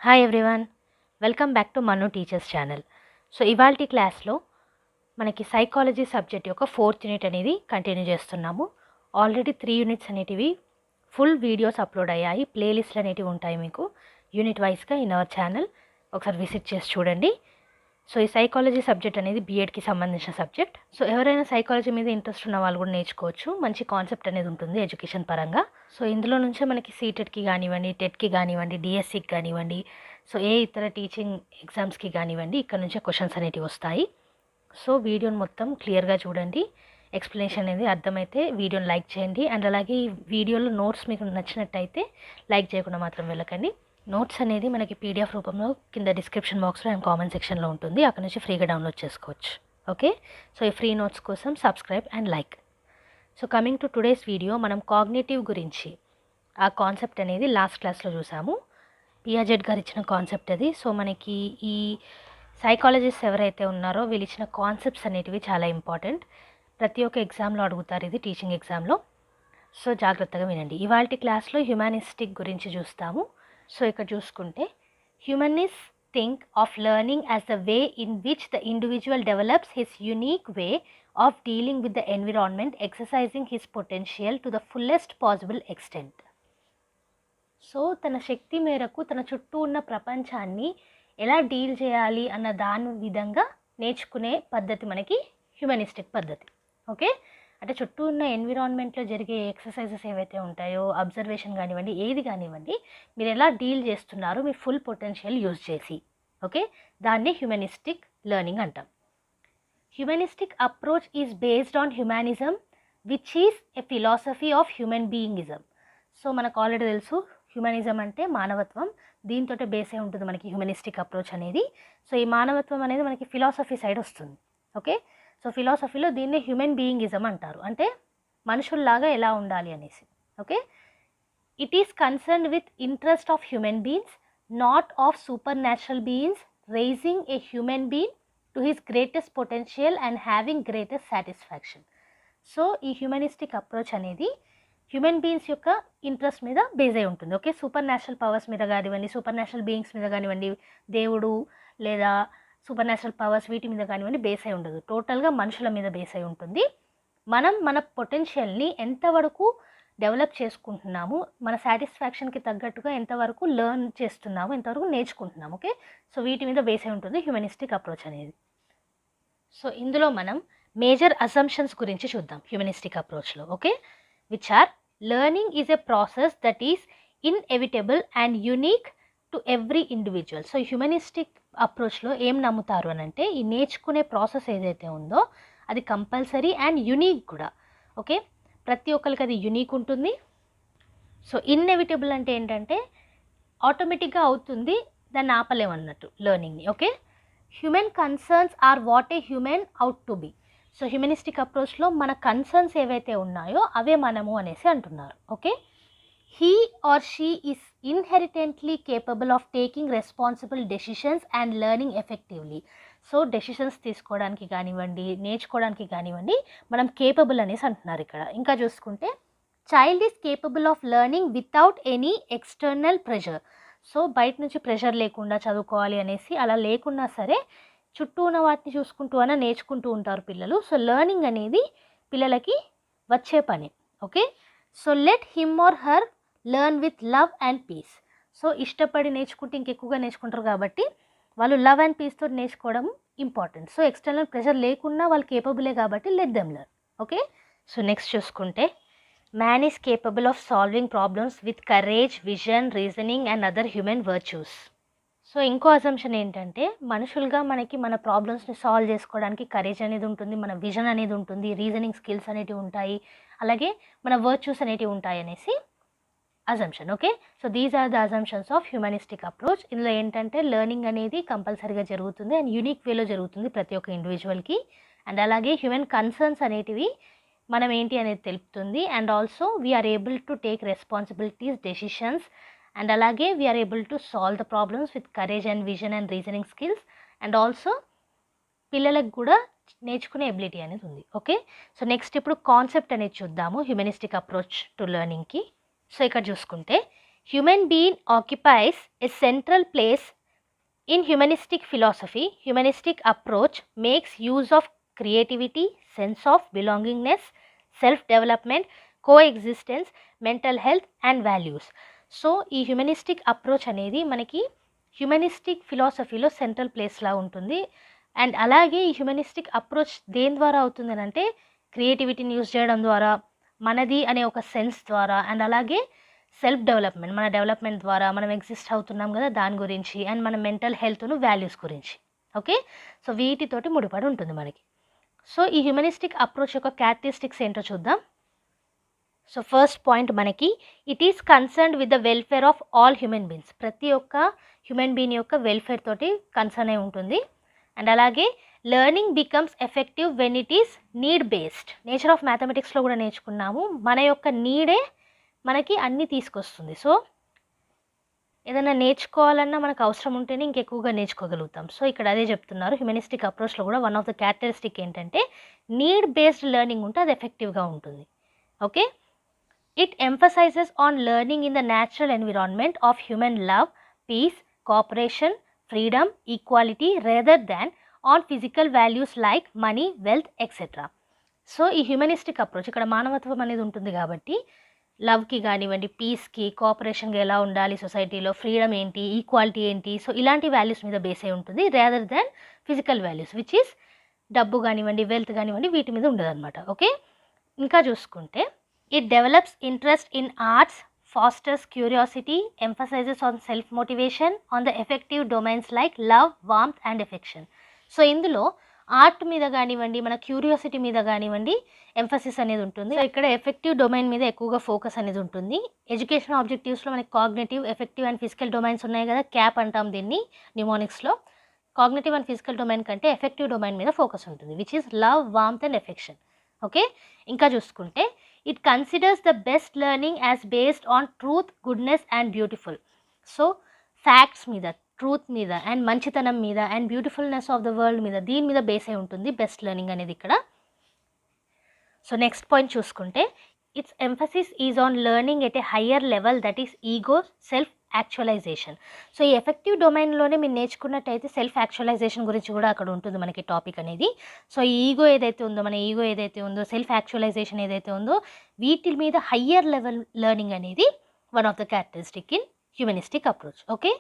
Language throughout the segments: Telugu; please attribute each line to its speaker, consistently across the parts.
Speaker 1: Hi everyone, welcome back to Manu teachers channel. So ఇవాల్టి క్లాస్లో మనకి సైకాలజీ సబ్జెక్ట్ యొక్క 4th యూనిట్ అనేది కంటిన్యూ చేస్తున్నాము. ఆల్రెడీ 3 యూనిట్స్ అనేటివి ఫుల్ వీడియోస్ అప్లోడ్ అయ్యాయి. ప్లేలిస్ట్లు అనేటివి ఉంటాయి మీకు యూనిట్ వైజ్గా ఇన్ అవర్ ఛానల్. ఒకసారి విజిట్ చేసి చూడండి. సో ఈ సైకాలజీ సబ్జెక్ట్ అనేది B.Edకి సంబంధించిన సబ్జెక్ట్. సో ఎవరైనా సైకాలజీ మీద ఇంట్రెస్ట్ ఉన్న వాళ్ళు కూడా నేర్చుకోవచ్చు. మంచి కాన్సెప్ట్ అనేది ఉంటుంది ఎడ్యుకేషన్ పరంగా. సో ఇందులో నుంచే మనకి CTETకి కానివ్వండి, TETకి కానివ్వండి, DSCకి కానివ్వండి, సో ఏ ఇతర టీచింగ్ ఎగ్జామ్స్కి కానివ్వండి, ఇక్కడ నుంచే క్వశ్చన్స్ అనేటివి వస్తాయి. సో వీడియోని మొత్తం క్లియర్గా చూడండి. ఎక్స్ప్లెనేషన్ అనేది అర్థమైతే వీడియోని లైక్ చేయండి. అండ్ అలాగే ఈ వీడియోలో నోట్స్ మీకు నచ్చినట్టయితే లైక్ చేయకుండా మాత్రం వెళ్ళకండి. నోట్స్ అనేది మనకి PDF రూపంలో కింద డిస్క్రిప్షన్ బాక్స్లో అండ్ కామెంట్ సెక్షన్లో ఉంటుంది. అక్కడ నుంచి ఫ్రీగా డౌన్లోడ్ చేసుకోవచ్చు. ఓకే, సో ఈ ఫ్రీ నోట్స్ కోసం subscribe and like. So coming to today's video, మనం కాగ్నిటివ్ గురించి ఆ కాన్సెప్ట్ అనేది లాస్ట్ క్లాస్లో చూసాము. B.Ed గారు ఇచ్చిన కాన్సెప్ట్ అది. సో మనకి ఈ సైకాలజిస్ట్ ఎవరైతే ఉన్నారో వీళ్ళు ఇచ్చిన కాన్సెప్ట్స్ అనేటివి చాలా ఇంపార్టెంట్. ప్రతి ఒక్క ఎగ్జామ్లో అడుగుతారు ఇది, టీచింగ్ ఎగ్జామ్లో. సో జాగ్రత్తగా వినండి. ఇవాల్టి క్లాస్లో హ్యూమానిస్టిక్ గురించి చూస్తాము. సో ఇక్కడ చూసుకుంటే humanist think of learning as the way in which the individual develops his unique way of dealing with the environment, exercising his potential to the fullest possible extent. So తన శక్తి మేరకు తన చుట్టూ ఉన్న ప్రపంచాన్ని ఎలా డీల్ చేయాలి అన్న దాని విధంగా నేర్చుకునే పద్ధతి మనకి హ్యూమనిస్టిక్ పద్ధతి. ఓకే, అంటే చుట్టూ ఉన్న ఎన్విరాన్మెంట్లో జరిగే ఎక్సర్సైజెస్ ఏవైతే ఉంటాయో, అబ్జర్వేషన్ కానివ్వండి, ఏది కానివ్వండి, మీరు ఎలా డీల్ చేస్తున్నారు మీ ఫుల్ పొటెన్షియల్ యూజ్ చేసి. ఓకే, దాన్ని హ్యూమనిస్టిక్ లెర్నింగ్ అంటాం. Humanistic approach is based on humanism which is a philosophy of human బీయింగిజం. సో మనకు ఆల్రెడీ తెలుసు హ్యూమనిజం అంటే మానవత్వం, దీంతో బేస్ అయి ఉంటుంది మనకి హ్యూమనిస్టిక్ అప్రోచ్ అనేది. సో ఈ మానవత్వం అనేది మనకి ఫిలాసఫీ సైడ్ వస్తుంది. ఓకే, సో ఫిలాసఫీలో దీన్ని హ్యూమన్ బీయింగిజం అంటారు, అంటే మనుషుల్లాగా ఎలా ఉండాలి అనేసి. Okay, it is concerned with interest of human beings, not of supernatural beings, raising a human being to his greatest potential and having greatest satisfaction. So ఈ హ్యూమనిస్టిక్ అప్రోచ్ అనేది హ్యూమన్ బీయింగ్స్ యొక్క ఇంట్రెస్ట్ మీద బేస్ అయి ఉంటుంది. ఓకే, సూపర్ న్యాచురల్ పవర్స్ మీద కానివ్వండి, సూపర్ న్యాచురల్ బీయింగ్స్ మీద కానివ్వండి, దేవుడు లేదా సూపర్ న్యాచురల్ పవర్స్ వీటి మీద కానివ్వండి బేస్ అయి ఉండదు. టోటల్గా మనుషుల మీద బేస్ అయి ఉంటుంది. మనం మన పొటెన్షియల్ని ఎంతవరకు డెవలప్ చేసుకుంటున్నాము, మన సాటిస్ఫాక్షన్కి తగ్గట్టుగా ఎంతవరకు లెర్న్ చేస్తున్నాము, ఎంతవరకు నేర్చుకుంటున్నాము. ఓకే, సో వీటి మీద బేస్ అయి ఉంటుంది హ్యూమనిస్టిక్ అప్రోచ్ అనేది. సో ఇందులో మనం మేజర్ అసంప్షన్స్ గురించి చూద్దాం హ్యూమనిస్టిక్ అప్రోచ్లో. Okay, which are learning is a process that is inevitable and unique to every individual. So humanistic అప్రోచ్లో ఏం నమ్ముతారు అని అంటే ఈ నేర్చుకునే ప్రాసెస్ ఏదైతే ఉందో అది కంపల్సరీ అండ్ యునీక్ కూడా. ఓకే, ప్రతి ఒక్కరికి అది యునీక్ ఉంటుంది. సో ఇన్ఎవిటబుల్ అంటే ఏంటంటే ఆటోమేటిక్గా అవుతుంది, దాన్ని ఆపలేమన్నట్టు లెర్నింగ్ని. Okay, human concerns are what a human ought to be. So humanistic అప్రోచ్లో మన కన్సర్న్స్ ఏవైతే ఉన్నాయో అవే మనము అనేసి అంటున్నారు. Okay, he or she is inherently capable of taking responsible decisions and learning effectively. So decisions తీసుకోవడానికి కానివ్వండి, నేర్చుకోవడానికి కానివ్వండి మనం కేపబుల్ అనేసి అంటున్నారు ఇక్కడ. ఇంకా చూసుకుంటే child is capable of learning without any external pressure. So బయట నుంచి ప్రెషర్ లేకుండా చదువుకోవాలి అనేసి అలా లేకున్నా సరే చుట్టూ ఉన్న వాటిని చూసుకుంటూ అన్న నేర్చుకుంటూ ఉంటారు పిల్లలు. సో లెర్నింగ్ అనేది పిల్లలకి వచ్చే పని. Okay, so let him or her learn with love and peace. So ఇష్టపడి నేర్చుకుంటే ఇంకెక్కువగా నేర్చుకుంటారు కాబట్టి వాళ్ళు లవ్ అండ్ పీస్తో నేర్చుకోవడం ఇంపార్టెంట్. సో ఎక్స్టర్నల్ ప్రెషర్ లేకున్నా వాళ్ళు కేపబులే కాబట్టి let them learn. Okay, so next చూసుకుంటే man is capable of solving problems with courage, vision, reasoning and other human virtues. So ఇంకో అసంప్షన్ ఏంటంటే మనుషులుగా మనకి మన ప్రాబ్లమ్స్ని సాల్వ్ చేసుకోవడానికి కరేజ్ అనేది ఉంటుంది, మన విజన్ అనేది ఉంటుంది, రీజనింగ్ స్కిల్స్ అనేటివి ఉంటాయి, అలాగే మన వర్చ్యూస్ అనేటివి ఉంటాయి అనేసి assumption. Okay, so these are the assumptions of humanistic approach. ఇందులో ఏంటంటే లెర్నింగ్ అనేది కంపల్సరీగా జరుగుతుంది అండ్ యూనిక్ వేలో జరుగుతుంది ప్రతి ఒక్క ఇండివిజువల్కి. అండ్ అలాగే హ్యూమన్ కన్సర్న్స్ అనేటివి మనం ఏంటి అనేది తెలుపుతుంది. And also we are able to take responsibilities, decisions, and అలాగే we are able to solve the problems with courage and vision and reasoning skills. And also పిల్లలకు కూడా నేర్చుకునే ఎబిలిటీ అనేది ఉంది. ఓకే, సో నెక్స్ట్ ఇప్పుడు కాన్సెప్ట్ అనేది చూద్దాము హ్యూమనిస్టిక్ అప్రోచ్ టు లెర్నింగ్కి. సో ఇక్కడ చూసుకుంటే human being occupies a central place in humanistic philosophy. Humanistic approach makes use of creativity, sense of belongingness, self-development, coexistence, mental health and values. So ఈ హ్యూమనిస్టిక్ అప్రోచ్ అనేది మనకి హ్యూమనిస్టిక్ ఫిలాసఫీలో సెంట్రల్ ప్లేస్లా ఉంటుంది. అండ్ అలాగే ఈ హ్యూమనిస్టిక్ అప్రోచ్ దేని ద్వారా అవుతుంది అంటే క్రియేటివిటీని యూజ్ చేయడం ద్వారా, మనది అనే ఒక సెన్స్ ద్వారా, అండ్ అలాగే సెల్ఫ్ డెవలప్మెంట్, మన డెవలప్మెంట్ ద్వారా మనం ఎగ్జిస్ట్ అవుతున్నాం కదా దాని గురించి, అండ్ మన మెంటల్ హెల్త్ను వాల్యూస్ గురించి. ఓకే, సో వీటితోటి ముడిపడి ఉంటుంది మనకి. సో ఈ హ్యూమనిస్టిక్ అప్రోచ్ యొక్క క్యారెక్టరిస్టిక్స్ ఏంటో చూద్దాం. సో ఫస్ట్ పాయింట్ మనకి it is concerned with the welfare of all human beings. ప్రతి ఒక్క హ్యూమన్ బీయింగ్ యొక్క వెల్ఫేర్ తోటి కన్సర్న్ అయి ఉంటుంది. అండ్ అలాగే learning becomes effective when it is need based. Nature of మ్యాథమెటిక్స్లో కూడా నేర్చుకున్నాము, మన యొక్క నీడే మనకి అన్నీ తీసుకొస్తుంది. సో ఏదైనా నేర్చుకోవాలన్నా మనకు అవసరం ఉంటేనే ఇంకెక్కువగా నేర్చుకోగలుగుతాం. సో ఇక్కడ అదే చెప్తున్నారు, హ్యూమనిస్టిక్ అప్రోచ్లో కూడా వన్ ఆఫ్ ద క్యారెక్టరిస్టిక్ ఏంటంటే నీడ్ బేస్డ్ లెర్నింగ్ ఉంటే అది ఎఫెక్టివ్గా ఉంటుంది. Okay, it emphasises on learning in the natural environment of human love, peace, cooperation, freedom, equality rather than on physical values like money, wealth etcetera. So ఈ హ్యూమనిస్టిక్ అప్రోచ్ ఇక్కడ మానవత్వం అనేది ఉంటుంది కాబట్టి లవ్కి కానివ్వండి, పీస్కి, కోఆపరేషన్గా ఎలా ఉండాలి సొసైటీలో, ఫ్రీడమ్ ఏంటి, ఈక్వాలిటీ ఏంటి, సో ఇలాంటి వాల్యూస్ మీద బేస్ అయి ఉంటుంది rather than physical values which is డబ్బు కానివ్వండి, వెల్త్ కానివ్వండి, వీటి మీద ఉండదు అనమాట. ఓకే, ఇంకా చూసుకుంటే it develops interest in arts, pastors curiosity, emphasises on self motivation, on the effective domains like love, warmth and affection. So ఇందులో ఆర్ట్ మీద కానివ్వండి, మన క్యూరియాసిటీ మీద కానివ్వండి ఎంఫసిస్ అనేది ఉంటుంది. సో ఇక్కడ ఎఫెక్టివ్ డొమైన్ మీద ఎక్కువగా ఫోకస్ అనేది ఉంటుంది. ఎడ్యుకేషన్ ఆబ్జెక్టివ్స్లో మనకి cognitive, effective and physical domains ఉన్నాయి కదా, క్యాప్ అంటాం దీన్ని న్యూమోనిక్స్లో. కాగ్నేటివ్ అండ్ ఫిజికల్ డొమైన్ కంటే ఎఫెక్టివ్ డొమైన్ మీద ఫోకస్ ఉంటుంది which is love, warmth and affection. Okay, ఇంకా చూసుకుంటే it considers the best learning as based on truth, goodness and beautiful. So facts మీద, ట్రూత్ మీద, అండ్ మంచితనం మీద, and beautifulness of the world మీద, దీని మీద బేస్ అయి ఉంటుంది బెస్ట్ లెర్నింగ్ అనేది ఇక్కడ. సో నెక్స్ట్ పాయింట్ చూసుకుంటే it's emphasis is on learning at a higher level that is ego, self actualisation. So ఈ ఎఫెక్టివ్ డొమైన్లోనే మీరు నేర్చుకున్నట్టయితే సెల్ఫ్ యాక్చువలైజేషన్ గురించి కూడా అక్కడ ఉంటుంది మనకి టాపిక్ అనేది. సో ఈ ఈగో ఏదైతే ఉందో, మన ఈగో ఏదైతే ఉందో, సెల్ఫ్ యాక్చువలైజేషన్ ఏదైతే ఉందో, వీటి మీద హయ్యర్ లెవెల్ లెర్నింగ్ అనేది one of the characteristic in humanistic approach. Okay,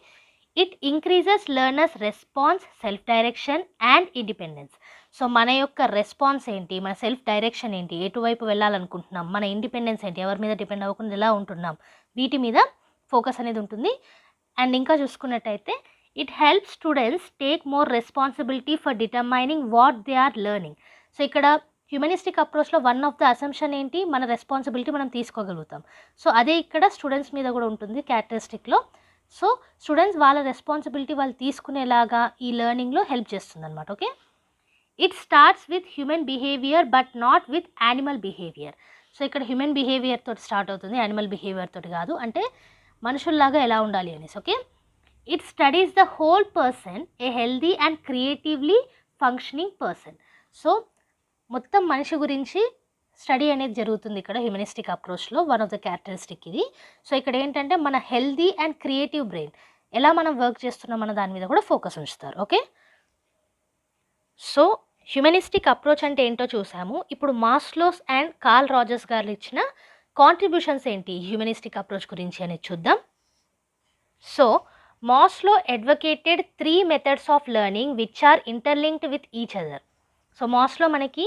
Speaker 1: it increases learners response, self direction and independence. So మన యొక్క రెస్పాన్స్ ఏంటి, మన సెల్ఫ్ డైరెక్షన్ ఏంటి, ఎటువైపు వెళ్ళాలనుకుంటున్నాం, మన ఇండిపెండెన్స్ ఏంటి, ఎవరి మీద డిపెండ్ అవ్వకుండా ఎలా ఉంటున్నాం, వీటి మీద ఫోకస్ అనేది ఉంటుంది. అండ్ ఇంకా చూసుకున్నట్టయితే it helps students take more responsibility for determining what they are learning. So ఇక్కడ హ్యూమనిస్టిక్ అప్రోచ్లో వన్ ఆఫ్ ద అసంప్షన్ ఏంటి, మన రెస్పాన్సిబిలిటీ మనం తీసుకోగలుగుతాం. సో అదే ఇక్కడ స్టూడెంట్స్ మీద కూడా ఉంటుంది క్యారెక్టరిస్టిక్లో. సో స్టూడెంట్స్ వాళ్ళ రెస్పాన్సిబిలిటీ వాళ్ళు తీసుకునేలాగా ఈ లెర్నింగ్లో హెల్ప్ చేస్తుంది అనమాట. Okay, it starts with human behaviour but not with animal behaviour. So ఇక్కడ హ్యూమన్ బిహేవియర్ తోటి స్టార్ట్ అవుతుంది, యానిమల్ బిహేవియర్ తోటి కాదు, అంటే మనుషుల్లాగా ఎలా ఉండాలి అనేసి. Okay, it studies the whole person, a healthy and creatively functioning person. So మొత్తం మనిషి గురించి స్టడీ అనేది జరుగుతుంది ఇక్కడ హ్యూమనిస్టిక్ అప్రోచ్లో, వన్ ఆఫ్ ద క్యారెక్టరిస్టిక్ ఇది. సో ఇక్కడ ఏంటంటే మన హెల్దీ అండ్ క్రియేటివ్ బ్రెయిన్ ఎలా మనం వర్క్ చేస్తున్నాం అన్న దాని మీద కూడా ఫోకస్ ఉంచుతారు. ఓకే, సో హ్యూమనిస్టిక్ అప్రోచ్ అంటే ఏంటో చూసాము. ఇప్పుడు మాస్లోస్ అండ్ కార్ల్ రాజర్స్ గారు ఇచ్చిన కాంట్రిబ్యూషన్స్ ఏంటి హ్యూమనిస్టిక్ అప్రోచ్ గురించి అనేది చూద్దాం. So Maslow advocated 3 methods of learning which are interlinked with each other. So Maslow మనకి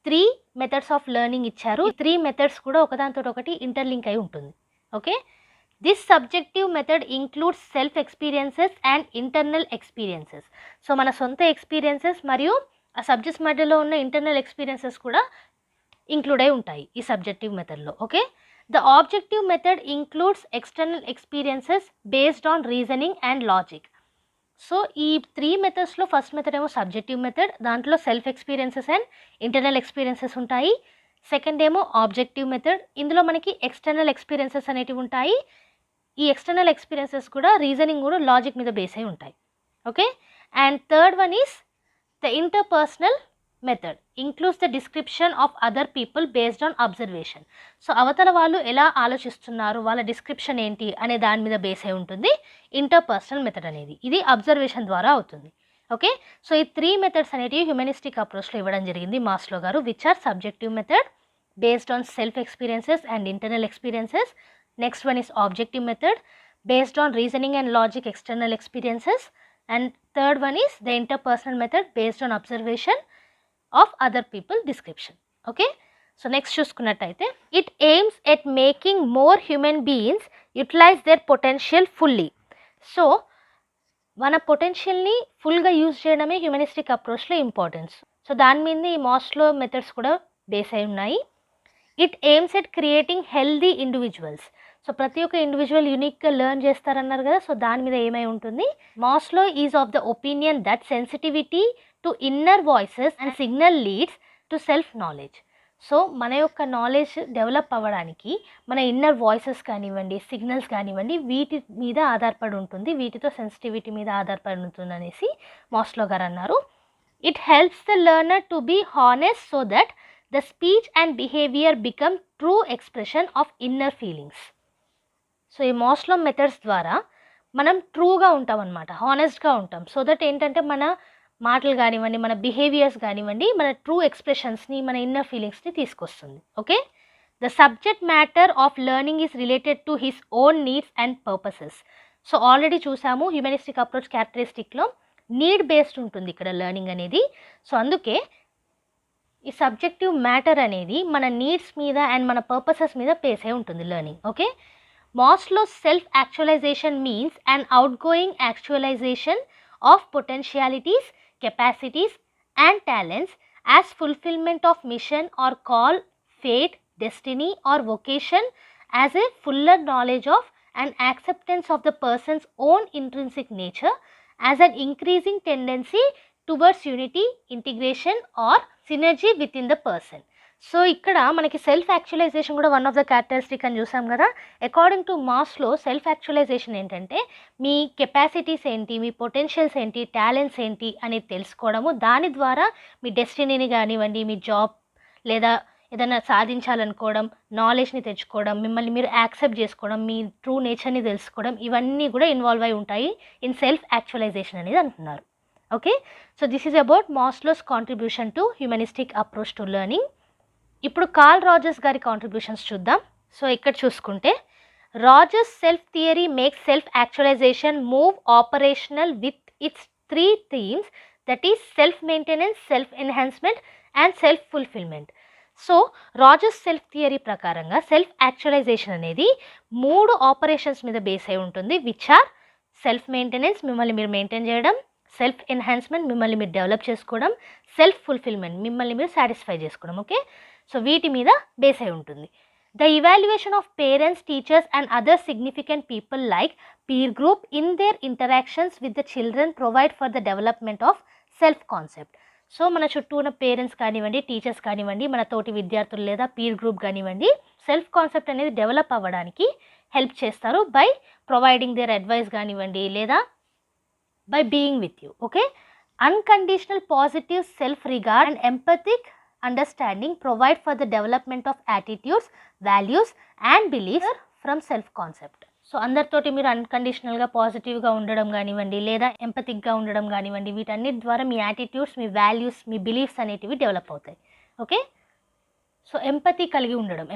Speaker 1: 3 మెథడ్స్ ఆఫ్ లెర్నింగ్ ఇచ్చారు. 3 మెథడ్స్ కూడా ఒకదానితో ఒకటి ఇంటర్లింక్ అయి ఉంటుంది. Okay, this subjective method includes self experiences and internal experiences. So మన సొంత ఎక్స్పీరియన్సెస్ మరియు ఆ సబ్జెక్ట్స్ మధ్యలో ఉన్న ఇంటర్నల్ ఎక్స్పీరియన్సెస్ కూడా ఇంక్లూడ్ అయి ఉంటాయి ఈ సబ్జెక్టివ్ మెథడ్లో. Okay, the objective method includes external experiences based on reasoning and logic. So ఈ 3 మెథడ్స్లో ఫస్ట్ మెథడ్ ఏమో సబ్జెక్టివ్ మెథడ్, దాంట్లో self experiences and internal experiences ఉంటాయి. సెకండ్ ఏమో ఆబ్జెక్టివ్ మెథడ్, ఇందులో మనకి ఎక్స్టర్నల్ ఎక్స్పీరియన్సెస్ అనేటివి ఉంటాయి. ఈ ఎక్స్టర్నల్ ఎక్స్పీరియన్సెస్ కూడా రీజనింగ్ కూడా లాజిక్ మీద బేస్ అయి ఉంటాయి. Okay, and third one is the interpersonal method includes the description of other people based on observation. So అవతల వాళ్ళు ఎలా ఆలోచిస్తున్నారు, వాళ్ళ డిస్క్రిప్షన్ ఏంటి అనే దాని మీద బేస్ అయి ఉంటుంది ఇంటర్పర్సనల్ మెథడ్ అనేది. ఇది అబ్జర్వేషన్ ద్వారా అవుతుంది. ఓకే, సో ఈ 3 మెథడ్స్ అనేటివి హ్యూమనిస్టిక్ అప్రోచ్లో ఇవ్వడం జరిగింది మాస్లో గారు, which are subjective method based on self experiences and internal experiences. Next one is objective method based on reasoning and logic external experiences, and third one is the interpersonal method based on observation of other people description. Okay, so next చూసుకున్నట్టయితే it aims at making more human beings utilize their potential fully. So మన పొటెన్షియల్ని ఫుల్గా యూజ్ చేయడమే హ్యూమనిస్టిక్ అప్రోచ్లో ఇంపార్టెన్స్. సో దాని మీద ఈ మాస్లో మెథడ్స్ కూడా బేస్ అయి ఉన్నాయి. It AIIMS at creating healthy individuals. So ప్రతి ఒక్క ఇండివిజువల్ యూనిక్గా లెర్న్ చేస్తారన్నారు కదా, సో దాని మీద ఏమై ఉంటుంది. Maslow is of the opinion that sensitivity to inner voices and signal leads to self knowledge. So మన యొక్క నాలెడ్జ్ డెవలప్ అవ్వడానికి మన ఇన్నర్ వాయిసెస్ కానివ్వండి, సిగ్నల్స్ కానివ్వండి, వీటి మీద ఆధారపడి ఉంటుంది, వీటితో సెన్సిటివిటీ మీద ఆధారపడి ఉంటుంది అనేసి మాస్లో గారు అన్నారు. It helps the learner to be honest so that the speech and behavior become true expression of inner feelings. So ఈ మాస్లో మెథడ్స్ ద్వారా మనం ట్రూగా ఉంటాం అనమాట, హానెస్ట్గా ఉంటాం. సో దట్ ఏంటంటే మన మాటలు కానివ్వండి, మన బిహేవియర్స్ కానివ్వండి, మన ట్రూ ఎక్స్ప్రెషన్స్ని, మన ఇన్నర్ ఫీలింగ్స్ని తీసుకొస్తుంది. Okay, the subject matter of learning is related to his own needs and purposes. So already చూసాము హ్యూమనిస్టిక్ అప్రోచ్ క్యారెక్టరిస్టిక్లో నీడ్ బేస్డ్ ఉంటుంది ఇక్కడ లెర్నింగ్ అనేది. సో అందుకే ఈ సబ్జెక్టివ్ మ్యాటర్ అనేది మన నీడ్స్ మీద అండ్ మన పర్పసెస్ మీద బేస్ అయి ఉంటుంది learning. Okay, Maslow self actualization means and out going actualization of potentialities, capacities and talents as fulfilment of mission or call, fate, destiny or vocation, as a fuller knowledge of and acceptance of the person's own intrinsic nature, as an increasing tendency towards unity, integration or synergy within the person. So ఇక్కడ మనకి సెల్ఫ్ యాక్చువలైజేషన్ కూడా వన్ ఆఫ్ ద క్యారెక్టరిస్టిక్ అని చూసాం కదా. According to Maslow self actualisation ఏంటంటే మీ కెపాసిటీస్ ఏంటి, మీ పొటెన్షియల్స్ ఏంటి, టాలెంట్స్ ఏంటి అనేది తెలుసుకోవడము, దాని ద్వారా మీ డెస్టినీని కానివ్వండి, మీ జాబ్ లేదా ఏదైనా సాధించాలనుకోవడం, నాలెడ్జ్ని తెచ్చుకోవడం, మిమ్మల్ని మీరు యాక్సెప్ట్ చేసుకోవడం, మీ ట్రూ నేచర్ని తెలుసుకోవడం, ఇవన్నీ కూడా ఇన్వాల్వ్ అయి ఉంటాయి ఇన్ సెల్ఫ్ యాక్చువలైజేషన్ అనేది అంటున్నారు. Okay, so this is about Maslow's contribution to humanistic approach to learning. ఇప్పుడు కార్ల్ రాజర్స్ గారి కాంట్రిబ్యూషన్స్ చూద్దాం. సో ఇక్కడ చూసుకుంటే Rogers self theory makes self actualisation move operational with its 3 themes, that is self maintenance, self enhancement and self fulfilment. So Rogers self theory ప్రకారంగా సెల్ఫ్ యాక్చువలైజేషన్ అనేది 3 ఆపరేషన్స్ మీద బేస్ అయి ఉంటుంది, విచ్ ఆర్ సెల్ఫ్ మెయింటెనెన్స్, మిమ్మల్ని మీరు మెయింటైన్ చేయడం, సెల్ఫ్ ఎన్హాన్స్మెంట్, మిమ్మల్ని మీరు డెవలప్ చేసుకోవడం, సెల్ఫ్ ఫుల్ఫిల్మెంట్, మిమ్మల్ని మీరు సాటిస్ఫై చేసుకోవడం. ఓకే, సో వీటి మీద బేస్ అయి ఉంటుంది. The evaluation of parents, teachers and other significant people like peer group in there interactions with the children provide for the development of self concept. So మన చుట్టూ ఉన్న పేరెంట్స్ కానివ్వండి, టీచర్స్ కానివ్వండి, మన తోటి విద్యార్థులు లేదా పీర్ గ్రూప్ కానివ్వండి, సెల్ఫ్ కాన్సెప్ట్ అనేది డెవలప్ అవ్వడానికి హెల్ప్ చేస్తారు బై ప్రొవైడింగ్ దేర్ అడ్వైస్ కానివ్వండి లేదా by being with you. Okay, unconditional positive self regard and empathic understanding provide for the development of attitudes, values and beliefs from self concept. So అందరితోటి మీరు అన్కండిషనల్గా పాజిటివ్గా ఉండడం కానివ్వండి లేదా ఎంపతిక్గా ఉండడం కానివ్వండి, వీటన్నిటి ద్వారా మీ యాటిట్యూడ్స్, మీ వాల్యూస్, మీ బిలీఫ్స్ అనేటివి డెవలప్ అవుతాయి. ఓకే, సో ఎంపతి కలిగి ఉండడం,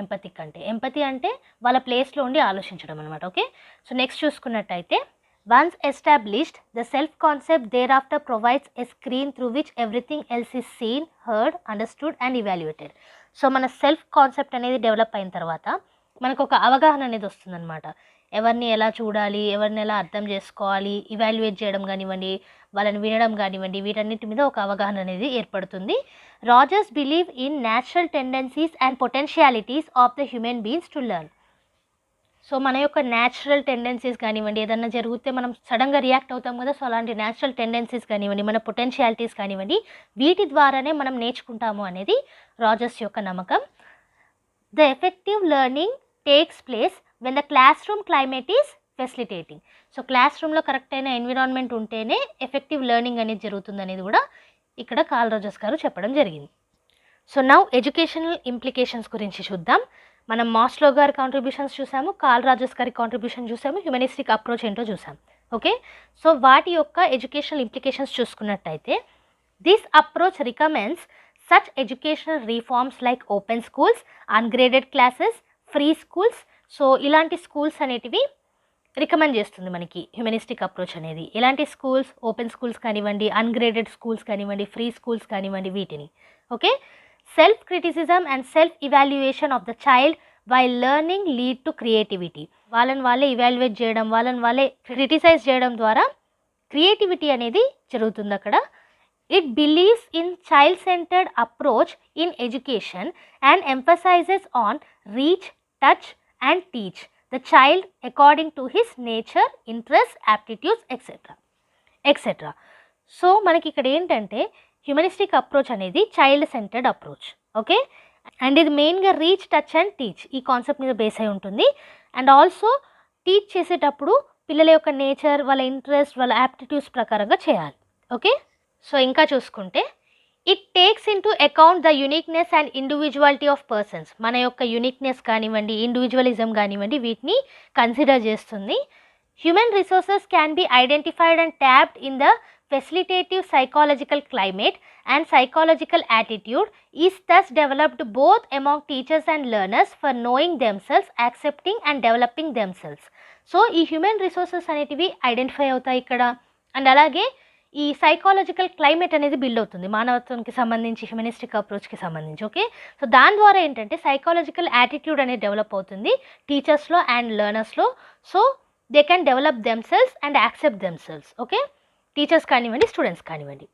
Speaker 1: ఎంపతి అంటే వాళ్ళ ప్లేస్లో ఉండి ఆలోచించడం అనమాట. ఓకే, సో నెక్స్ట్ చూసుకున్నట్టయితే once established, the self-concept thereafter provides a screen through which everything else is seen, heard, understood and evaluated. So మన సెల్ఫ్ కాన్సెప్ట్ అనేది డెవలప్ అయిన తర్వాత మనకు ఒక అవగాహన అనేది వస్తుందన్నమాట. ఎవరిని ఎలా చూడాలి, ఎవరిని ఎలా అర్థం చేసుకోవాలి, ఇవాల్యుయేట్ చేయడం కానివ్వండి, వాళ్ళని వినడం కానివ్వండి, వీటన్నిటి మీద ఒక అవగాహన అనేది ఏర్పడుతుంది. Rogers believe in natural tendencies and potentialities of the human beings to learn. So మన యొక్క న్యాచురల్ టెండెన్సీస్ కానివ్వండి, ఏదన్నా జరిగితే మనం సడన్గా రియాక్ట్ అవుతాం కదా, సో అలాంటి న్యాచురల్ టెండెన్సీస్ కానివ్వండి, మన పొటెన్షియాలిటీస్ కానివ్వండి, వీటి ద్వారానే మనం నేర్చుకుంటాము అనేది రాజర్స్ యొక్క నమ్మకం. The effective learning takes place when the class room climate is facilitating. So class రూమ్లో కరెక్ట్ అయిన ఎన్విరాన్మెంట్ ఉంటేనే ఎఫెక్టివ్ లెర్నింగ్ అనేది జరుగుతుంది అనేది కూడా ఇక్కడ కార్ల్ రోజర్స్ గారు చెప్పడం జరిగింది. సో నౌ ఎడ్యుకేషనల్ ఇంప్లికేషన్స్ గురించి చూద్దాం. మనం మాస్లో గారి కాంట్రిబ్యూషన్స్ చూసాము, కార్ల్ రోజర్స్ గారి కాంట్రిబ్యూషన్ చూసాము, హ్యూమనిస్టిక్ అప్రోచ్ ఏంటో చూసాం. ఓకే, సో వాటి యొక్క ఎడ్యుకేషనల్ ఇంప్లికేషన్స్ చూసుకున్నట్టయితే this approach recommends such educational reforms like open schools, ungraded classes, free schools. So ఇలాంటి స్కూల్స్ అనేటివి రికమెండ్ చేస్తుంది మనకి హ్యూమనిస్టిక్ అప్రోచ్ అనేది. ఎలాంటి స్కూల్స్? ఓపెన్ స్కూల్స్ కానివ్వండి, అన్గ్రేడెడ్ స్కూల్స్ కానివ్వండి, ఫ్రీ స్కూల్స్ కానివ్వండి, వీటిని. Okay, self criticism and self evaluation of the child while learning lead to creativity. వాళ్ళని వాళ్ళే ఇవాల్యుయేట్ చేయడం, వాళ్ళని వాళ్ళే క్రిటిసైజ్ చేయడం ద్వారా క్రియేటివిటీ అనేది జరుగుతుంది అక్కడ. It believes in child-centered approach in education and emphasizes on reach, touch and teach the child according to his nature, interests, aptitudes, etc. So మనకి ఇక్కడ ఏంటంటే హ్యూమనిస్టిక్ అప్రోచ్ అనేది child centred approach. Okay, and ఇది మెయిన్గా రీచ్, టచ్ అండ్ టీచ్ ఈ కాన్సెప్ట్ మీద బేస్ అయి ఉంటుంది. అండ్ ఆల్సో టీచ్ చేసేటప్పుడు పిల్లల యొక్క నేచర్, వాళ్ళ ఇంట్రెస్ట్, వాళ్ళ యాప్టిట్యూడ్స్ ప్రకారంగా చేయాలి. ఓకే, సో ఇంకా చూసుకుంటే it takes into account the uniqueness and individuality of persons. మన యొక్క యూనిక్నెస్ కానివ్వండి, ఇండివిజువలిజం కానివ్వండి, వీటిని కన్సిడర్ చేస్తుంది. Human resources can be identified and tapped in the facilitative psychological climate and psychological attitude is thus developed both among teachers and learners for knowing themselves, accepting and developing themselves. So ఈ హ్యూమన్ రిసోర్సెస్ అనేటివి ఐడెంటిఫై అవుతాయి ఇక్కడ. అండ్ అలాగే ఈ సైకాలజికల్ క్లైమేట్ అనేది బిల్డ్ అవుతుంది మానవత్వానికి సంబంధించి, హ్యూమనిస్టిక్ అప్రోచ్కి సంబంధించి. ఓకే, సో దాని ద్వారా ఏంటంటే సైకాలజికల్ యాటిట్యూడ్ అనేది డెవలప్ అవుతుంది టీచర్స్లో అండ్ లెర్నర్స్లో. So they can develop themselves and accept themselves. Okay, teachers కానివ్వండి, స్టూడెంట్స్ కానివ్వండి.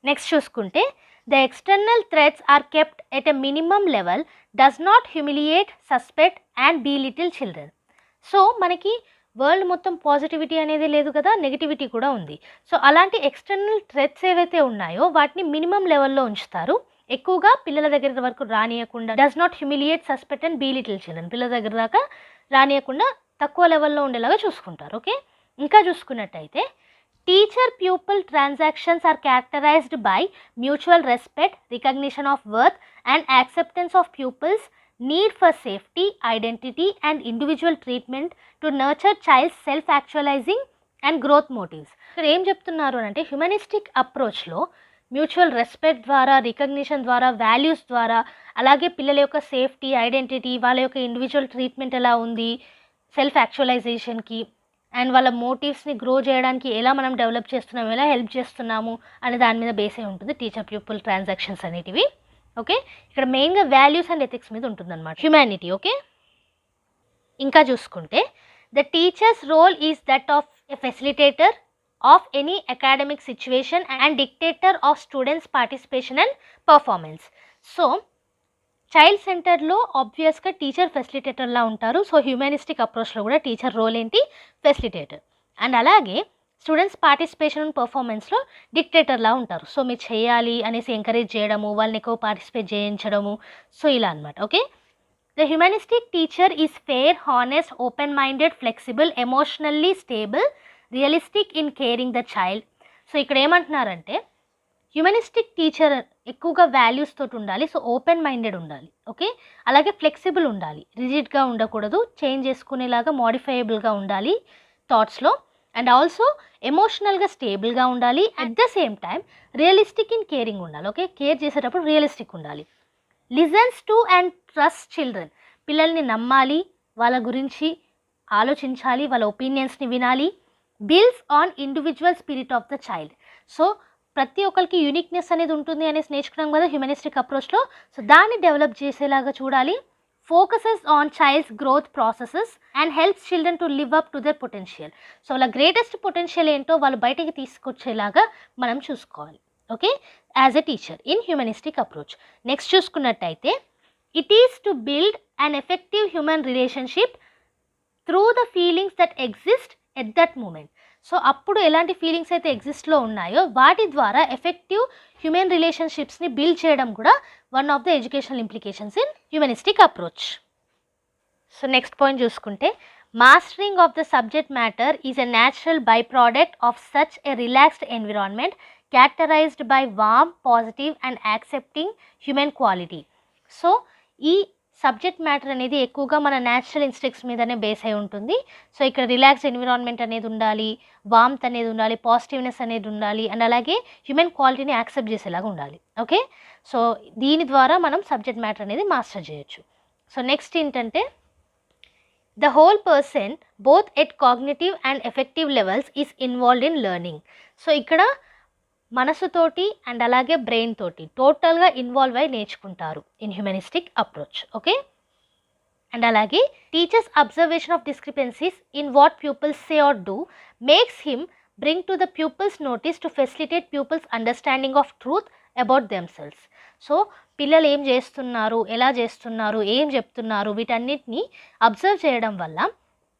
Speaker 1: నెక్స్ట్ చూసుకుంటే the external threats are kept at a minimum level, does not humiliate, suspect and belittle children. So మనకి వరల్డ్ మొత్తం పాజిటివిటీ అనేది లేదు కదా, నెగిటివిటీ కూడా ఉంది. సో అలాంటి ఎక్స్టర్నల్ థ్రెట్స్ ఏవైతే ఉన్నాయో వాటిని మినిమం లెవెల్లో ఉంచుతారు, ఎక్కువగా పిల్లల దగ్గర వరకు రానియకుండా. Does not humiliate, suspect and belittle children, పిల్లల దగ్గర దాకా రానియకుండా తక్కువ లెవెల్లో ఉండేలాగా చూసుకుంటారు. ఓకే, ఇంకా చూసుకున్నట్టయితే teacher pupil transactions are characterised by mutual respect, recognition of worth and acceptance of pupils need for safety, identity and individual treatment to nurture child's self-actualizing and growth motives. ఇక్కడ ఏం చెప్తున్నారు అంటే హ్యూమనిస్టిక్ అప్రోచ్లో మ్యూచువల్ రెస్పెక్ట్ ద్వారా, రికగ్నిషన్ ద్వారా, వాల్యూస్ ద్వారా, అలాగే పిల్లల యొక్క సేఫ్టీ, ఐడెంటిటీ, వాళ్ళ యొక్క ఇండివిజువల్ ట్రీట్మెంట్ ఎలా ఉంది, సెల్ఫ్ యాక్చువలైజేషన్కి అండ్ వాళ్ళ మోటివ్స్ని గ్రో చేయడానికి ఎలా మనం డెవలప్ చేస్తున్నాము, ఎలా హెల్ప్ చేస్తున్నాము అనే దాని మీద బేస్ అయి ఉంటుంది టీచర్ ప్యూపుల్ ట్రాన్సాక్షన్స్ అనేటివి. ఓకే, ఇక్కడ మెయిన్గా వాల్యూస్ అండ్ ఎథిక్స్ మీద ఉంటుందన్నమాట హ్యూమానిటీ. ఓకే, ఇంకా చూసుకుంటే the teacher's role is that of a facilitator of any academic situation and dictator of students participation and performance. So child సెంటర్లో ఆబ్వియస్గా టీచర్ ఫెసిలిటేటర్లా ఉంటారు. సో హ్యూమనిస్టిక్ అప్రోచ్లో కూడా టీచర్ రోల్ ఏంటి? ఫెసిలిటేటర్. అండ్ అలాగే స్టూడెంట్స్ పార్టిసిపేషన్ అండ్ పర్ఫార్మెన్స్లో డిక్టేటర్లా ఉంటారు. సో మీరు చేయాలి అనేసి ఎంకరేజ్ చేయడము, వాళ్ళని ఎక్కువ పార్టిసిపేట్ చేయించడము, సో ఇలా అనమాట. Okay, the humanistic teacher is fair, honest, open minded, flexible, emotionally stable, realistic in caring the child. So ఇక్కడ ఏమంటున్నారంటే హ్యూమనిస్టిక్ టీచర్ ఎక్కువగా వాల్యూస్ తోటి ఉండాలి. సో ఓపెన్ మైండెడ్ ఉండాలి. ఓకే, అలాగే ఫ్లెక్సిబుల్ ఉండాలి, రిజిడ్గా ఉండకూడదు, చేంజ్ చేసుకునేలాగా మోడిఫైయబుల్గా ఉండాలి థాట్స్లో. అండ్ ఆల్సో ఎమోషనల్గా స్టేబుల్గా ఉండాలి. At the same time realistic in caring ఉండాలి. ఓకే, కేర్ చేసేటప్పుడు రియలిస్టిక్ ఉండాలి. Listens to and trust children, పిల్లల్ని నమ్మాలి, వాళ్ళ గురించి ఆలోచించాలి, వాళ్ళ ఒపీనియన్స్ని వినాలి. Builds on individual spirit of the child. So ప్రతి ఒక్కరికి యూనిక్నెస్ అనేది ఉంటుంది అనేసి నేర్చుకున్నాం కదా హ్యూమనిస్టిక్ అప్రోచ్లో. సో దాన్ని డెవలప్ చేసేలాగా చూడాలి. focuses on child's growth processes and helps children to live up to their potential. So వాళ్ళ గ్రేటెస్ట్ పొటెన్షియల్ ఏంటో వాళ్ళు బయటికి తీసుకొచ్చేలాగా మనం చూసుకోవాలి. Okay, as a teacher in humanistic approach. Next చూసుకున్నట్టయితే it is to build an effective human relationship through the feelings that exist at that moment. So అప్పుడు ఎలాంటి ఫీలింగ్స్ అయితే ఎగ్జిస్ట్లో ఉన్నాయో వాటి ద్వారా ఎఫెక్టివ్ హ్యూమన్ రిలేషన్షిప్స్ని బిల్డ్ చేయడం కూడా one of the educational implications in humanistic approach. So next point చూసుకుంటే mastering of the subject matter is a natural by product of such a relaxed environment characterized by warm, positive and accepting human quality. So ఈ సబ్జెక్ట్ మ్యాటర్ అనేది ఎక్కువగా మన న్యాచురల్ ఇన్స్టింక్ట్స్ మీదనే బేస్ అయి ఉంటుంది. సో ఇక్కడ రిలాక్స్డ్ ఎన్విరాన్మెంట్ అనేది ఉండాలి, వార్మ్త్ అనేది ఉండాలి, పాజిటివ్నెస్ అనేది ఉండాలి, అండ్ అలాగే హ్యూమన్ క్వాలిటీని యాక్సెప్ట్ చేసేలాగా ఉండాలి. ఓకే, సో దీని ద్వారా మనం సబ్జెక్ట్ మ్యాటర్ అనేది మాస్టర్ చేయొచ్చు. సో నెక్స్ట్ ఏంటంటే the whole person both at cognitive and affective levels is involved in learning. So ఇక్కడ మనసుతోటి అండ్ అలాగే బ్రెయిన్ తోటి టోటల్గా ఇన్వాల్వ్ అయి నేర్చుకుంటారు in humanistic approach. Okay, and అలాగే teachers observation of discrepancies in what pupils say or do makes him bring to the pupils notice to facilitate pupils understanding of truth about themselves. So పిల్లలు ఏం చేస్తున్నారు, ఎలా చేస్తున్నారు, ఏం చెప్తున్నారు, వీటన్నిటిని అబ్జర్వ్ చేయడం వల్ల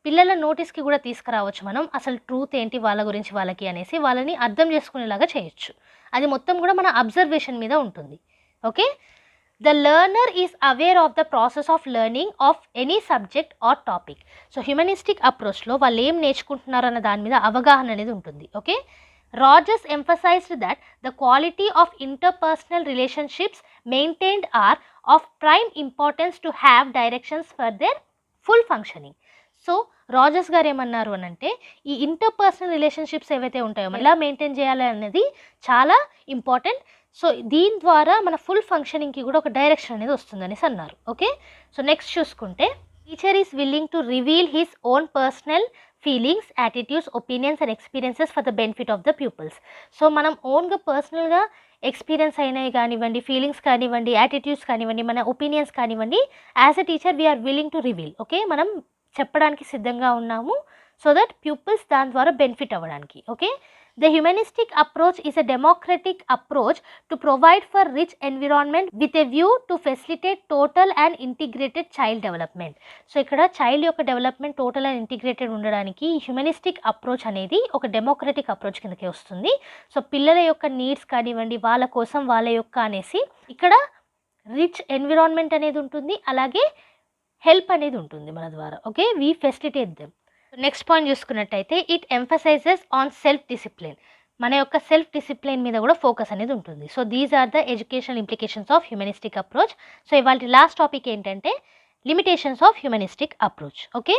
Speaker 1: పిల్లల నోటీస్కి కూడా తీసుకురావచ్చు మనం. అసలు ట్రూత్ ఏంటి వాళ్ళ గురించి వాళ్ళకి అనేసి వాళ్ళని అర్థం చేసుకునేలాగా చేయొచ్చు. అది మొత్తం కూడా మన అబ్జర్వేషన్ మీద ఉంటుంది. Okay, the learner is aware of the process of learning of any subject or topic. So humanistic అప్రోచ్లో వాళ్ళు ఏం నేర్చుకుంటున్నారు అన్న దాని మీద అవగాహన అనేది ఉంటుంది. Okay, Rogers emphasized that the quality of interpersonal relationships maintained are of prime importance to have directions for their full functioning. So Rogers గారు ఏమన్నారు అని అంటే ఈ ఇంటర్పర్సనల్ రిలేషన్షిప్స్ ఏవైతే ఉంటాయో ఎలా మెయింటైన్ చేయాలి అనేది చాలా ఇంపార్టెంట్. సో దీని ద్వారా మన ఫుల్ ఫంక్షనింగ్కి కూడా ఒక డైరెక్షన్ అనేది వస్తుందనేసి అన్నారు. ఓకే, సో నెక్స్ట్ చూసుకుంటే teacher is willing to reveal his own personal feelings, attitudes, opinions and experiences for the benefit of the pupils. So మనం ఓన్గా పర్సనల్గా ఎక్స్పీరియన్స్ అయినవి కానివ్వండి, ఫీలింగ్స్ కానివ్వండి, యాటిట్యూడ్స్ కానివ్వండి, మన ఒపీనియన్స్ కానివ్వండి, as a teacher we are willing to reveal. Okay, మనం చెప్పడానికి సిద్ధంగా ఉన్నాము సో దట్ ప్యూపిల్స్ దాని ద్వారా బెనిఫిట్ అవ్వడానికి. Okay, the humanistic approach is a democratic approach to provide for rich environment with a view to facilitate total and integrated child development. So ఇక్కడ చైల్డ్ యొక్క డెవలప్మెంట్ టోటల్ అండ్ ఇంటిగ్రేటెడ్ ఉండడానికి హ్యూమనిస్టిక్ అప్రోచ్ అనేది ఒక డెమోక్రటిక్ అప్రోచ్ కిందకి వస్తుంది. సో పిల్లల యొక్క నీడ్స్ కానివ్వండి, వాళ్ళ కోసం వాళ్ళ యొక్క అనేసి ఇక్కడ రిచ్ ఎన్విరాన్మెంట్ అనేది ఉంటుంది, అలాగే హెల్ప్ అనేది ఉంటుంది మన ద్వారా. Okay, we facilitate them. Next point చూసుకున్నట్టయితే it emphasises on self discipline. మన యొక్క సెల్ఫ్ డిసిప్లిన్ మీద కూడా ఫోకస్ అనేది ఉంటుంది. So these are the educational implications of humanistic approach. So ఇవాళ లాస్ట్ టాపిక్ ఏంటంటే limitations of humanistic approach. Okay,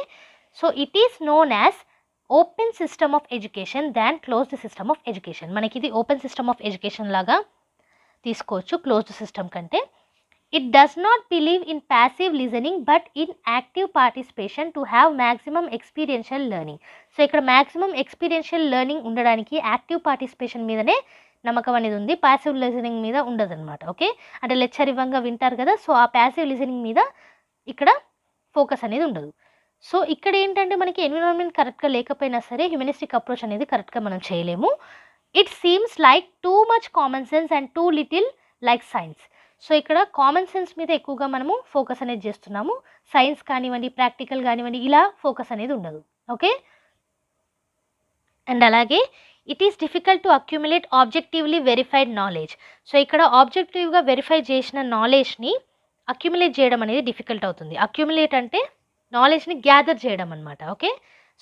Speaker 1: so it is known as open system of education than closed system of education. మనకి ఇది ఓపెన్ సిస్టమ్ ఆఫ్ ఎడ్యుకేషన్ లాగా తీసుకోవచ్చు క్లోజ్డ్ సిస్టమ్ కంటే. It does not believe in passive listening but in active participation to have maximum experiential learning. So ఇక్కడ మ్యాక్సిమం ఎక్స్పీరియన్షియల్ లెర్నింగ్ ఉండడానికి యాక్టివ్ పార్టిసిపేషన్ మీదనే నమ్మకం అనేది ఉంది, ప్యాసివ్ లిజనింగ్ మీద ఉండదు అనమాట. ఓకే, అంటే లెక్చర్ ఇవ్వంగా వింటారు కదా, సో ఆ ప్యాసివ్ లిజనింగ్ మీద ఇక్కడ ఫోకస్ అనేది ఉండదు. సో ఇక్కడ ఏంటంటే మనకి ఎన్విరాన్మెంట్ కరెక్ట్గా లేకపోయినా సరే హ్యూమనిస్టిక్ అప్రోచ్ అనేది కరెక్ట్గా మనం చేయలేము. It seems like too much common sense and two little like science. So ఇక్కడ కామన్ సెన్స్ మీద ఎక్కువగా మనము ఫోకస్ అనేది చేస్తున్నాము, సైన్స్ కానివ్వండి, ప్రాక్టికల్ కానివ్వండి, ఇలా ఫోకస్ అనేది ఉండదు. ఓకే, అండ్ అలాగే it is difficult to accumulate objectively verified knowledge. So ఇక్కడ ఆబ్జెక్టివ్గా వెరిఫై చేసిన నాలెడ్జ్ని అక్యుములేట్ చేయడం అనేది డిఫికల్ట్ అవుతుంది. అక్యుములేట్ అంటే నాలెడ్జ్ని గ్యాదర్ చేయడం అనమాట. ఓకే,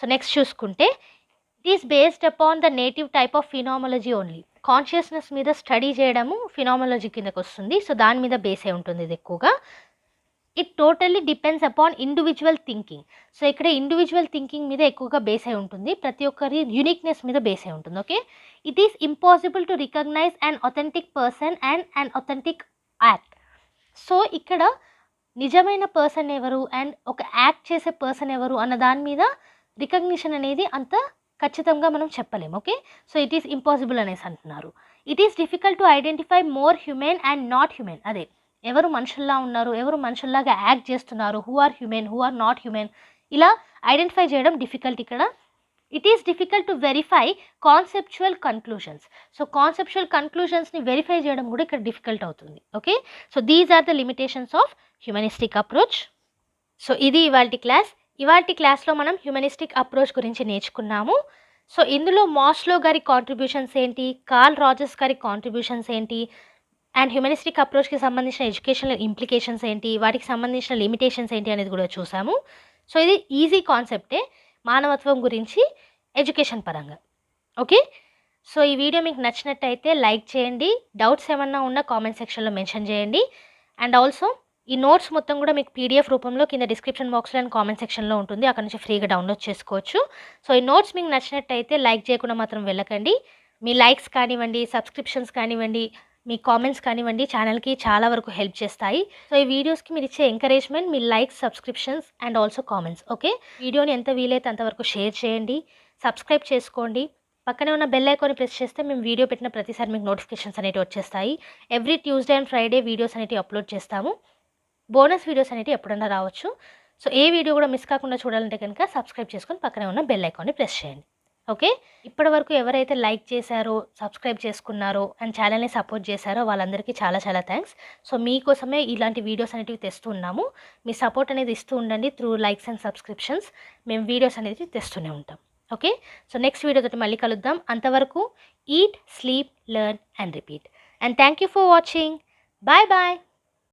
Speaker 1: సో నెక్స్ట్ చూసుకుంటే it is based upon the native type of phenomenology only. Consciousness మీద స్టడీ చేయడము ఫినామోలజీ కిందకు వస్తుంది. సో దాని మీద బేస్ అయి ఉంటుంది ఇది ఎక్కువగా. It totally depends upon individual thinking. So ఇక్కడ ఇండివిజువల్ థింకింగ్ మీద ఎక్కువగా బేస్ అయి ఉంటుంది, ప్రతి ఒక్కరి యూనిక్నెస్ మీద బేస్ అయి ఉంటుంది. Okay, it is impossible to recognise an authentic person and an authentic act. So ఇక్కడ నిజమైన పర్సన్ ఎవరు అండ్ ఒక యాక్ట్ చేసే పర్సన్ ఎవరు అన్న దాని మీద రికగ్నిషన్ అనేది అంత ఖచ్చితంగా మనం చెప్పలేము. Okay, so it is impossible అనేసి అంటున్నారు. It is difficult to identify more human and not human. అదే ఎవరు మనుషుల్లా ఉన్నారు, ఎవరు మనుషుల్లాగా యాక్ట్ చేస్తున్నారు, who are human, who are not human, ఇలా ఐడెంటిఫై చేయడం డిఫికల్ట్ ఇక్కడ. It is difficult to verify conceptual conclusions. So conceptual కన్క్లూషన్స్ని వెరిఫై చేయడం కూడా ఇక్కడ డిఫికల్ట్ అవుతుంది. Okay, so these are the limitations of humanistic approach. So ఇది ఇవాల్టి క్లాస్. ఇవాల్టి క్లాస్లో మనం హ్యూమనిస్టిక్ అప్రోచ్ గురించి నేర్చుకున్నాము. సో ఇందులో మాస్లో గారి కాంట్రిబ్యూషన్స్ ఏంటి, కార్ల్ రాజర్స్ గారి కాంట్రిబ్యూషన్స్ ఏంటి, అండ్ హ్యూమనిస్టిక్ అప్రోచ్కి సంబంధించిన ఎడ్యుకేషనల్ ఇంప్లికేషన్స్ ఏంటి, వాటికి సంబంధించిన లిమిటేషన్స్ ఏంటి అనేది కూడా చూసాము. సో ఇది ఈజీ కాన్సెప్టే మానవత్వం గురించి ఎడ్యుకేషన్ పరంగా. ఓకే, సో ఈ వీడియో మీకు నచ్చినట్టయితే లైక్ చేయండి. డౌట్స్ ఏమన్నా ఉన్నా కామెంట్ సెక్షన్లో మెన్షన్ చేయండి. అండ్ ఆల్సో ఈ నోట్స్ మొత్తం కూడా మీకు పీడిఎఫ్ రూపంలో కింద డిస్క్రిప్షన్ బాక్స్లో అండ్ కామెంట్ సెక్షన్లో ఉంటుంది. అక్కడ నుంచి ఫ్రీగా డౌన్లోడ్ చేసుకోవచ్చు. సో ఈ నోట్స్ మీకు నచ్చినట్టయితే లైక్ చేయకుండా మాత్రం వెళ్ళకండి. మీ లైక్స్ కానివ్వండి, సబ్స్క్రిప్షన్స్ కానివ్వండి, మీ కామెంట్స్ కానివ్వండి ఛానల్కి చాలా వరకు హెల్ప్ చేస్తాయి. సో ఈ వీడియోస్కి మీరు ఇచ్చే encouragement me likes, subscriptions and also comments. Okay, వీడియోని ఎంత వీలైతే అంతవరకు షేర్ చేయండి, సబ్స్క్రైబ్ చేసుకోండి. పక్కనే ఉన్న బెల్ ఐకాన్ని ప్రెస్ చేస్తే మేము వీడియో పెట్టిన ప్రతిసారి మీకు నోటిఫికేషన్స్ అనేవి వచ్చేస్తాయి. Every Tuesday and Friday videos అనేవి అప్లోడ్ చేస్తాము. బోనస్ వీడియోస్ అనేవి ఎప్పుడన్నా రావచ్చు. సో ఏ వీడియో కూడా మిస్ కాకుండా చూడాలంటే కనుక సబ్స్క్రైబ్ చేసుకొని పక్కనే ఉన్న బెల్ ఐకాన్ని ప్రెస్ చేయండి. ఓకే, ఇప్పటి వరకు ఎవరైతే లైక్ చేశారో, సబ్స్క్రైబ్ చేసుకున్నారో అండ్ ఛానల్ని సపోర్ట్ చేశారో వాళ్ళందరికీ చాలా చాలా థ్యాంక్స్. సో మీకోసమే ఇలాంటి వీడియోస్ అనేవి తెస్తూ ఉన్నాము. మీ సపోర్ట్ అనేది ఇస్తూ ఉండండి త్రూ లైక్స్ అండ్ సబ్స్క్రిప్షన్స్. మేము వీడియోస్ అనేది తెస్తూనే ఉంటాం. ఓకే, సో నెక్స్ట్ వీడియోతో మళ్ళీ కలుద్దాం. అంతవరకు eat, sleep, learn and repeat. And thank you for watching. Bye bye.